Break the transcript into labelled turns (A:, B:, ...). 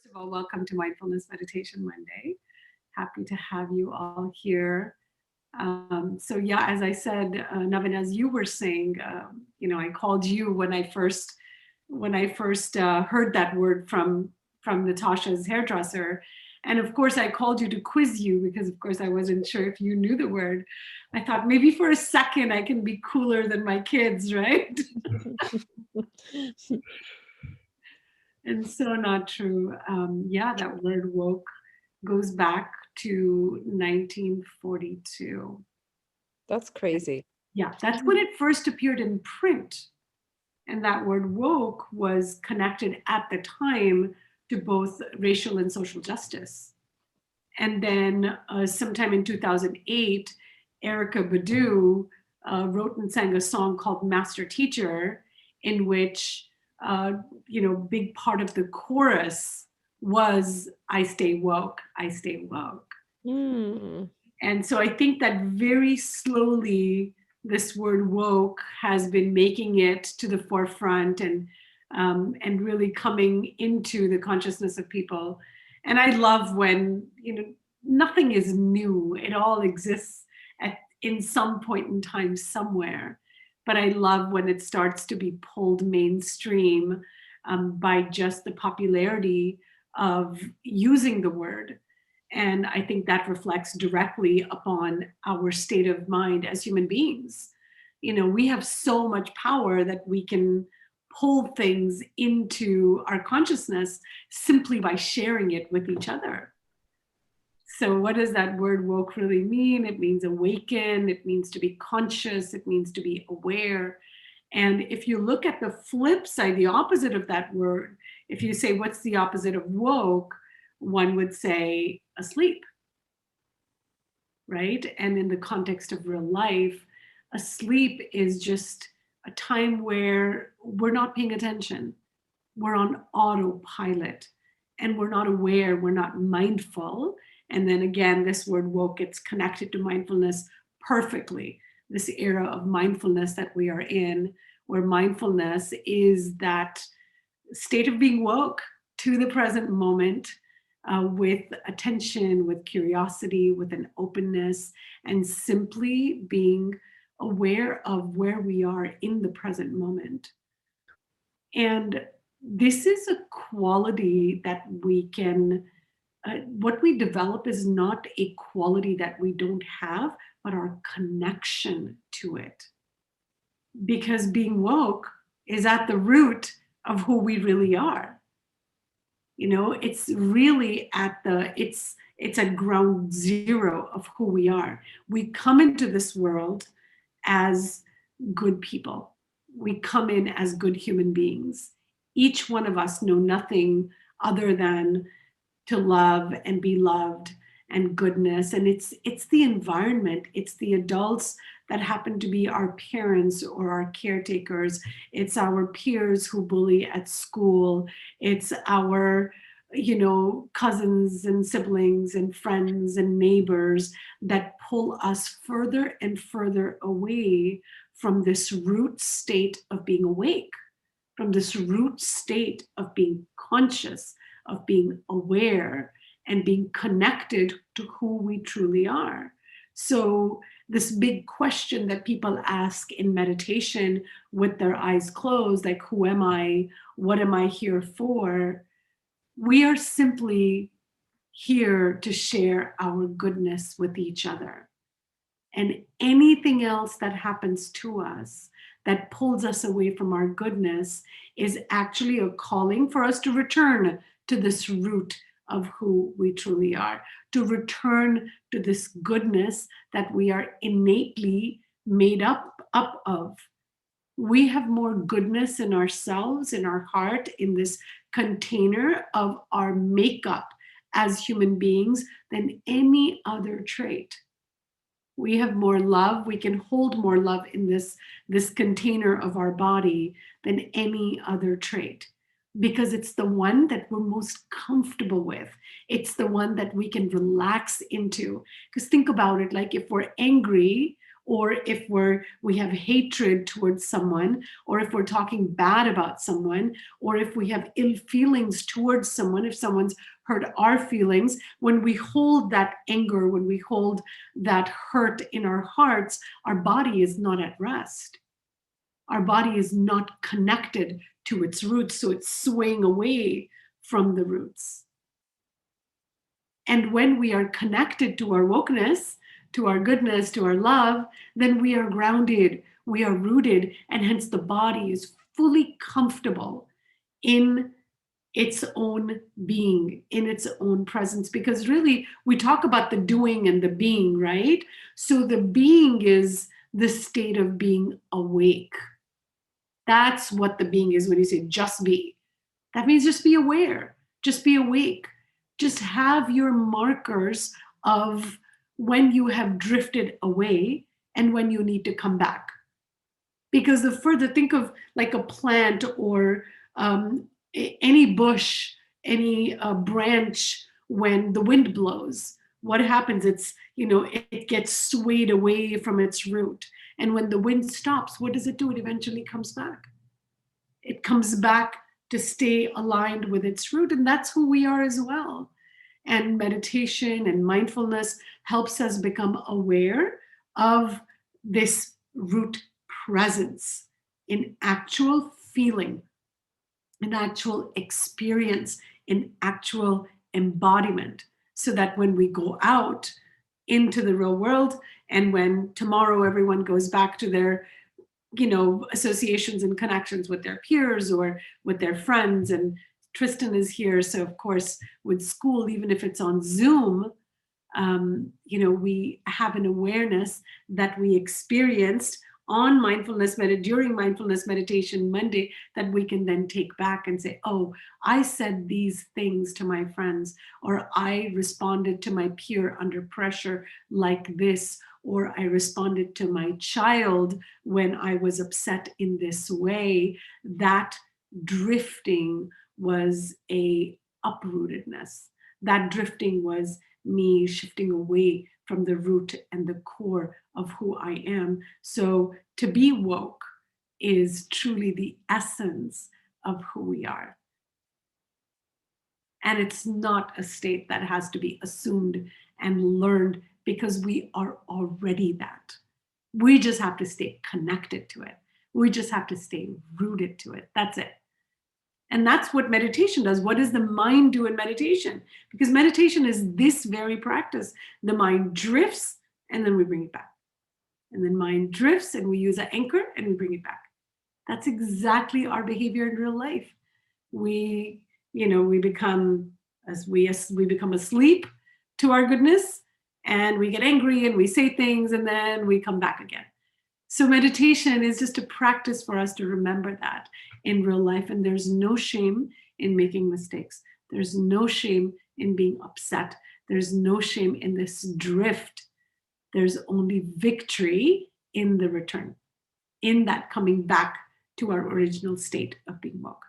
A: First of all, welcome to Mindfulness Meditation Monday. Happy to have you all here. So as I said, Navin, as you were saying, I called you when I first heard that word from Natasha's hairdresser, and of course I called you to quiz you because, of course, I wasn't sure if you knew the word. I thought maybe for a second I can be cooler than my kids, right? And so not true. That word woke goes back to 1942.
B: That's crazy.
A: Yeah, that's when it first appeared in print. And that word woke was connected at the time to both racial and social justice. And then sometime in 2008, Erica Badu wrote and sang a song called Master Teacher, in which, big part of the chorus was, I stay woke, I stay woke.
B: Mm.
A: And so I think that very slowly, this word woke has been making it to the forefront and really coming into the consciousness of people. And I love when, nothing is new. It all exists in some point in time somewhere. But I love when it starts to be pulled mainstream by just the popularity of using the word. And I think that reflects directly upon our state of mind as human beings. We have so much power that we can pull things into our consciousness simply by sharing it with each other. So what does that word woke really mean? It means awaken, it means to be conscious, it means to be aware. And if you look at the flip side, the opposite of that word, if you say, what's the opposite of woke? One would say asleep, right? And in the context of real life, asleep is just a time where we're not paying attention. We're on autopilot and we're not aware, we're not mindful. And then again, this word woke gets connected to mindfulness perfectly. This era of mindfulness that we are in, where mindfulness is that state of being woke to the present moment, with attention, with curiosity, with an openness, and simply being aware of where we are in the present moment. And this is a quality that we can, what we develop is not a quality that we don't have, but our connection to it. Because being woke is at the root of who we really are. It's really it's at ground zero of who we are. We come into this world as good people. We come in as good human beings. Each one of us know nothing other than to love and be loved and goodness. And it's the environment, it's the adults that happen to be our parents or our caretakers. It's our peers who bully at school. It's our, cousins and siblings and friends and neighbors that pull us further and further away from this root state of being awake, from this root state of being conscious, of being aware, and being connected to who we truly are. So this big question that people ask in meditation with their eyes closed, like, who am I? What am I here for? We are simply here to share our goodness with each other. And anything else that happens to us that pulls us away from our goodness is actually a calling for us to return to this root of who we truly are, to return to this goodness that we are innately made up of. We have more goodness in ourselves, in our heart, in this container of our makeup as human beings than any other trait. We have more love. We can hold more love in this container of our body than any other trait, because it's the one that we're most comfortable with. It's the one that we can relax into. Because think about it, like if we're angry, or if we have hatred towards someone, or if we're talking bad about someone, or if we have ill feelings towards someone, if someone's hurt our feelings, when we hold that anger, when we hold that hurt in our hearts, our body is not at rest. Our body is not connected to its roots, so it's swaying away from the roots. And when we are connected to our wokeness, to our goodness, to our love, then we are grounded, we are rooted, and hence the body is fully comfortable in its own being, in its own presence. Because really, we talk about the doing and the being, right? So the being is the state of being awake. That's what the being is when you say just be. That means just be aware, just be awake, just have your markers of when you have drifted away and when you need to come back. Because the further, think of like a plant or any bush, any branch, when the wind blows, what happens? It gets swayed away from its root. And when the wind stops, what does it do? It eventually comes back. It comes back to stay aligned with its root. And that's who we are as well. And meditation and mindfulness helps us become aware of this root presence in actual feeling, in actual experience, in actual embodiment, so that when we go out into the real world, and when tomorrow everyone goes back to their associations and connections with their peers or with their friends, and Tristan is here, so of course with school, even if it's on Zoom, we have an awareness that we experienced on during mindfulness meditation Monday, that we can then take back and say, oh, I said these things to my friends, or I responded to my peer under pressure like this, or I responded to my child when I was upset in this way. That drifting was a uprootedness. That drifting was me shifting away from the root and the core of who I am. So to be woke is truly the essence of who we are. And it's not a state that has to be assumed and learned, because we are already that. We just have to stay connected to it. We just have to stay rooted to it. That's it. And that's what meditation does. What does the mind do in meditation? Because meditation is this very practice. The mind drifts and then we bring it back. And then mind drifts and we use an anchor and we bring it back. That's exactly our behavior in real life. We become asleep to our goodness, and we get angry and we say things and then we come back again. So meditation is just a practice for us to remember that in real life. And there's no shame in making mistakes. There's no shame in being upset. There's no shame in this drift. There's only victory in the return, in that coming back to our original state of being woke.